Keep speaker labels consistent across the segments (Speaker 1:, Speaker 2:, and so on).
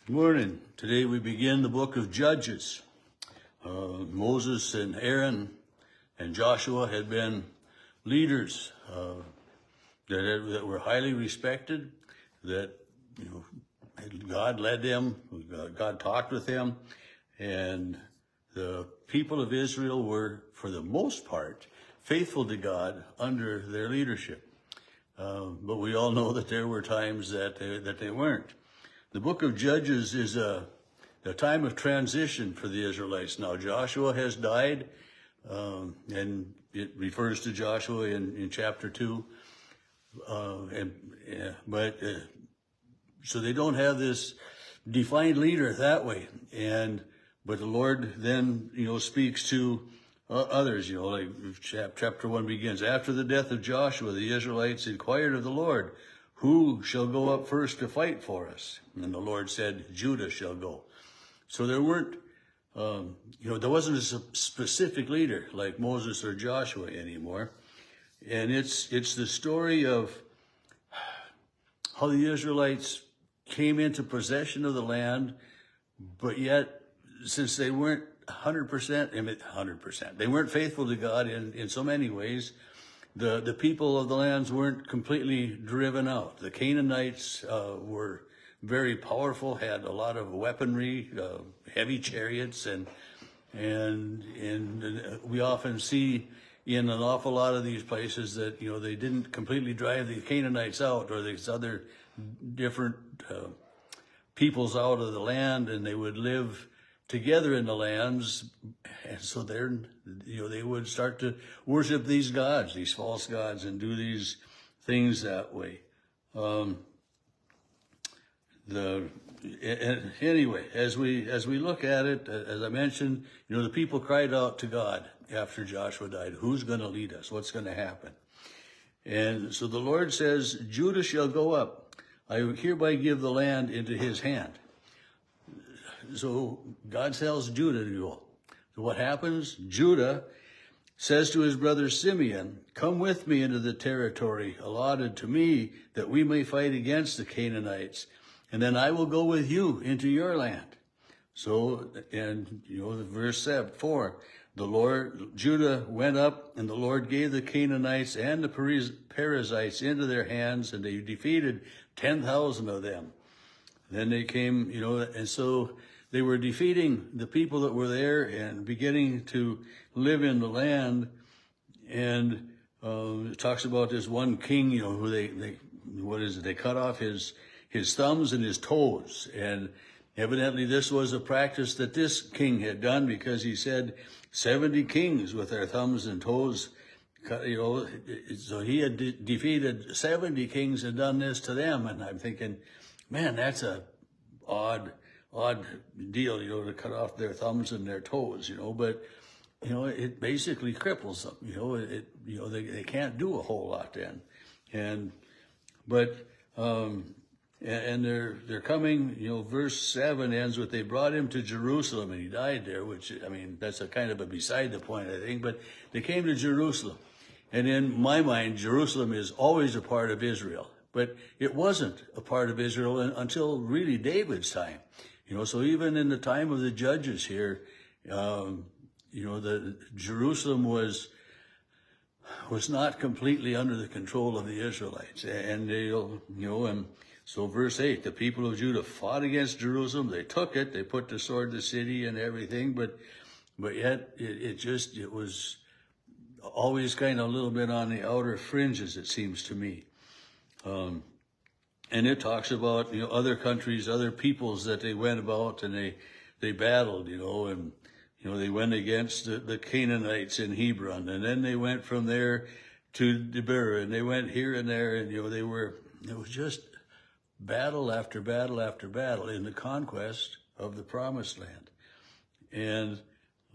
Speaker 1: Good morning. Today we begin the book of Judges. Moses and Aaron and Joshua had been leaders that were highly respected, that God led them, God talked with them, and the people of Israel were, for the most part, faithful to God under their leadership. But we all know that there were times that they weren't. The book of Judges is a time of transition for the Israelites. Now, Joshua has died, and it refers to Joshua in chapter 2. So they don't have this defined leader that way. But the Lord then, speaks to others, like chapter 1 begins. After the death of Joshua, the Israelites inquired of the Lord, who shall go up first to fight for us? And the Lord said, Judah shall go. So there weren't, there wasn't a specific leader like Moses or Joshua anymore. And it's the story of how the Israelites came into possession of the land, but yet, since they weren't 100%, they weren't faithful to God in so many ways. The people of the lands weren't completely driven out. The Canaanites were very powerful, had a lot of weaponry, heavy chariots, and we often see in an awful lot of these places that they didn't completely drive the Canaanites out or these other different peoples out of the land, and they would live together in the lands, and so they would start to worship these gods, these false gods, and do these things that way. Anyway, as we look at it, as I mentioned, the people cried out to God after Joshua died. Who's going to lead us? What's going to happen? And so the Lord says, Judah shall go up. I hereby give the land into his hand. So God tells Judah to go. So what happens? Judah says to his brother Simeon, come with me into the territory allotted to me, that we may fight against the Canaanites, and then I will go with you into your land. So, and verse 4, Judah went up, and the Lord gave the Canaanites and the Perizzites into their hands, and they defeated 10,000 of them. Then they came, and so they were defeating the people that were there and beginning to live in the land. And it talks about this one king, who they cut off his thumbs and his toes. And evidently this was a practice that this king had done, because he said 70 kings with their thumbs and toes, so he had defeated 70 kings and done this to them. And I'm thinking, man, that's a odd deal, to cut off their thumbs and their toes, but, it basically cripples them, they can't do a whole lot then. And they're coming, verse 7 ends with, they brought him to Jerusalem and he died there, which, that's a kind of a beside the point, I think, but they came to Jerusalem. And in my mind, Jerusalem is always a part of Israel, but it wasn't a part of Israel until really David's time. So even in the time of the judges here, the Jerusalem was not completely under the control of the Israelites. And and so verse 8, the people of Judah fought against Jerusalem. They took it. They put to sword the city and everything. But yet it was always kind of a little bit on the outer fringes, it seems to me. And it talks about, other countries, other peoples that they went about and they battled, and, they went against the Canaanites in Hebron, and then they went from there to Debir, and they went here and there, and, it was just battle after battle after battle in the conquest of the promised land. And,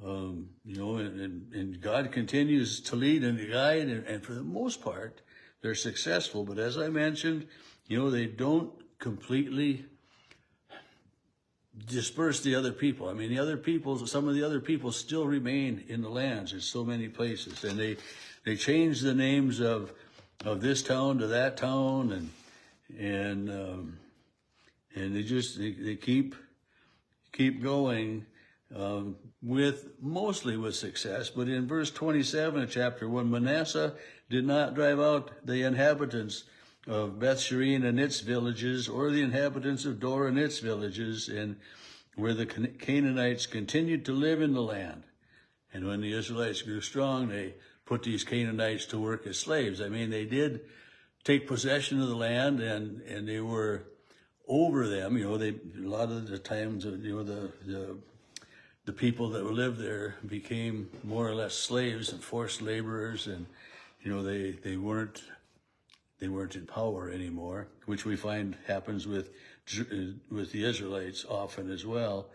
Speaker 1: and God continues to lead and guide, and for the most part, they're successful. But as I mentioned, they don't completely disperse the other people. Some of the other people still remain in the lands in so many places. And they change the names of this town to that town. And And they keep going, mostly with success. But in verse 27 of chapter 1, Manasseh did not drive out the inhabitants of Beth-shean and its villages, or the inhabitants of Dor and its villages, and where the Canaanites continued to live in the land. And when the Israelites grew strong, they put these Canaanites to work as slaves. I mean, they did take possession of the land, and they were over them. A lot of the times, the people that lived there became more or less slaves and forced laborers, and they weren't in power anymore, which we find happens with the Israelites often as well.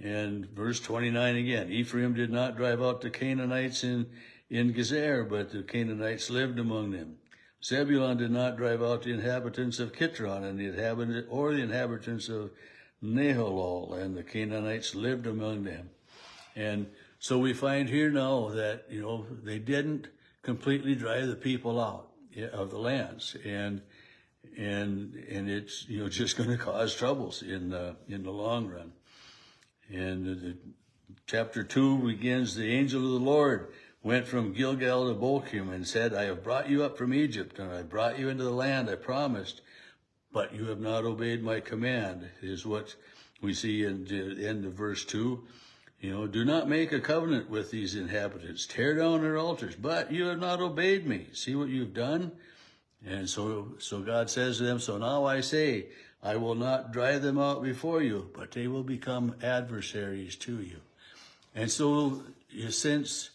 Speaker 1: And verse 29 again, Ephraim did not drive out the Canaanites in Gezer, but the Canaanites lived among them. Zebulun did not drive out the inhabitants of Kitron and the inhabitants of Nahalol, and the Canaanites lived among them. And so we find here now that, they didn't completely drive the people out of the lands, and it's, just going to cause troubles in the long run. And chapter 2 begins, the angel of the Lord went from Gilgal to Bochim and said, I have brought you up from Egypt, and I brought you into the land I promised, but you have not obeyed my command, is what we see in the end of verse 2. Do not make a covenant with these inhabitants. Tear down their altars, but you have not obeyed me. See what you've done? And so God says to them, so now I say, I will not drive them out before you, but they will become adversaries to you. And so since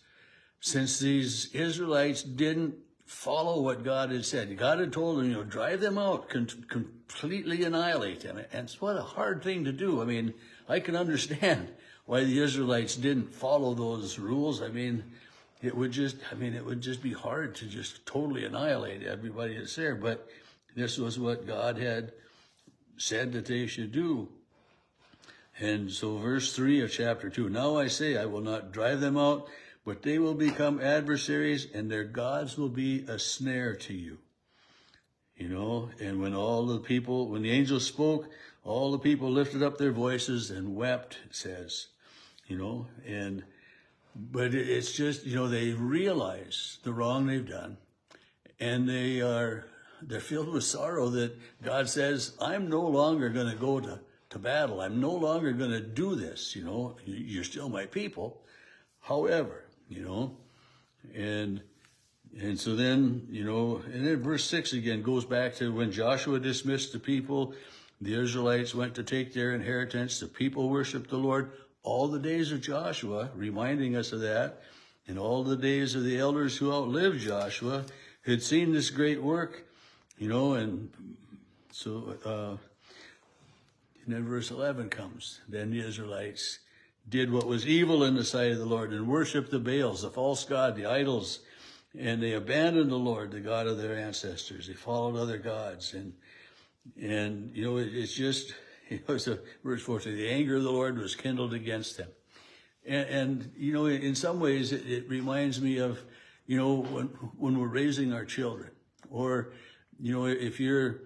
Speaker 1: these Israelites didn't follow what God had said, God had told them, drive them out, completely annihilate them. And it's what a hard thing to do. I mean, I can understand why the Israelites didn't follow those rules. I mean, it would just be hard to just totally annihilate everybody that's there. But this was what God had said that they should do. And so verse 3 of chapter 2, now I say, I will not drive them out, but they will become adversaries, and their gods will be a snare to you. And when the angel spoke, all the people lifted up their voices and wept, it says, but it's just, they realize the wrong they've done, and they're filled with sorrow that God says, I'm no longer going to go to battle. I'm no longer going to do this. You're still my people. However, and so then, and then verse 6 again goes back to when Joshua dismissed the people, the Israelites went to take their inheritance. The people worshiped the Lord all the days of Joshua, reminding us of that, and all the days of the elders who outlived Joshua had seen this great work, and so, and then verse 11 comes. Then the Israelites did what was evil in the sight of the Lord and worshiped the Baals, the false god, the idols, and they abandoned the Lord, the God of their ancestors. They followed other gods, and it's just, verse 14, the anger of the Lord was kindled against them. And in some ways, it reminds me of, when we're raising our children, or, if you're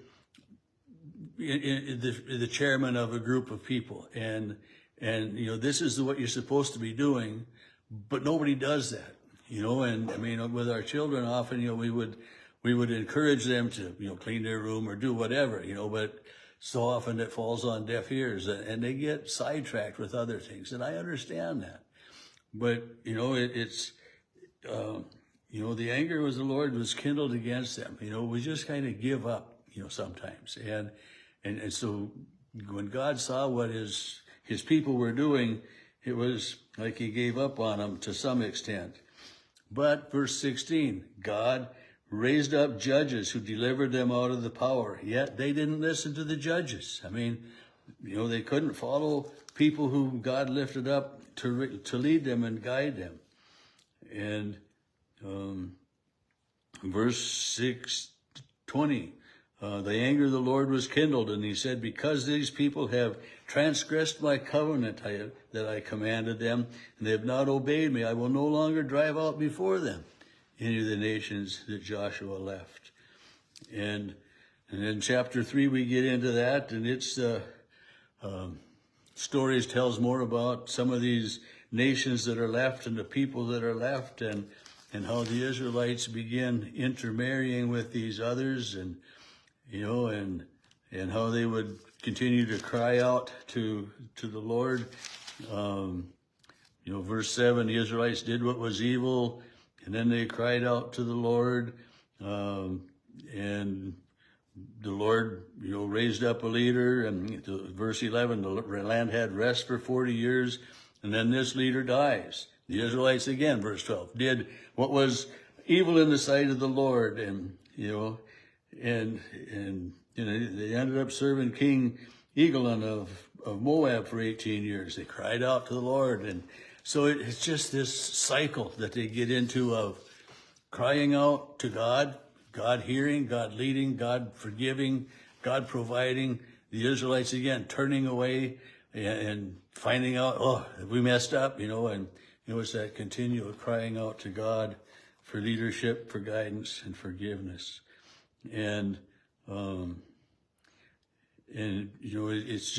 Speaker 1: the chairman of a group of people, and this is what you're supposed to be doing, but nobody does that, and I mean, with our children, often, we would encourage them to, clean their room or do whatever, but so often it falls on deaf ears, and they get sidetracked with other things, and I understand that. But, it's, the anger of the Lord was kindled against them. We just kind of give up, sometimes. And so when God saw what his people were doing, it was like he gave up on them to some extent. But verse 16, God raised up judges who delivered them out of the power, yet they didn't listen to the judges. I mean, they couldn't follow people who God lifted up to lead them and guide them. And verse 6:20, the anger of the Lord was kindled, and he said, because these people have transgressed my covenant that I commanded them, and they have not obeyed me, I will no longer drive out before them any of the nations that Joshua left. And And in chapter 3, we get into that, and it's stories tells more about some of these nations that are left and the people that are left, and how the Israelites begin intermarrying with these others, and and how they would continue to cry out to the Lord. Verse 7, the Israelites did what was evil, and then they cried out to the Lord, and the Lord, raised up a leader, and verse 11, the land had rest for 40 years, and then this leader dies. The Israelites again, verse 12, did what was evil in the sight of the Lord, and they ended up serving King Eglon of Moab for 18 years. They cried out to the Lord, and so it's just this cycle that they get into of crying out to God, God hearing, God leading, God forgiving, God providing. The Israelites again turning away and finding out, oh, we messed up, and it's that continual crying out to God for leadership, for guidance, and forgiveness. And it's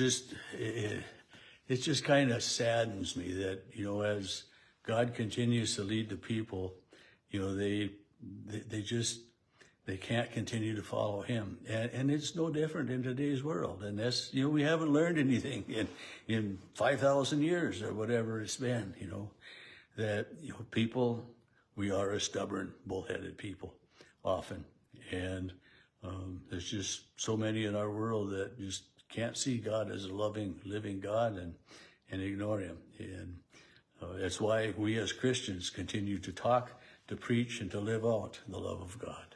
Speaker 1: just kind of saddens me that, as God continues to lead the people, they can't continue to follow him. And it's no different in today's world. And that's, we haven't learned anything in 5,000 years or whatever it's been, that, people, we are a stubborn, bullheaded people often. And there's just so many in our world that just can't see God as a loving, living God and ignore him. And that's why we as Christians continue to talk, to preach, and to live out the love of God.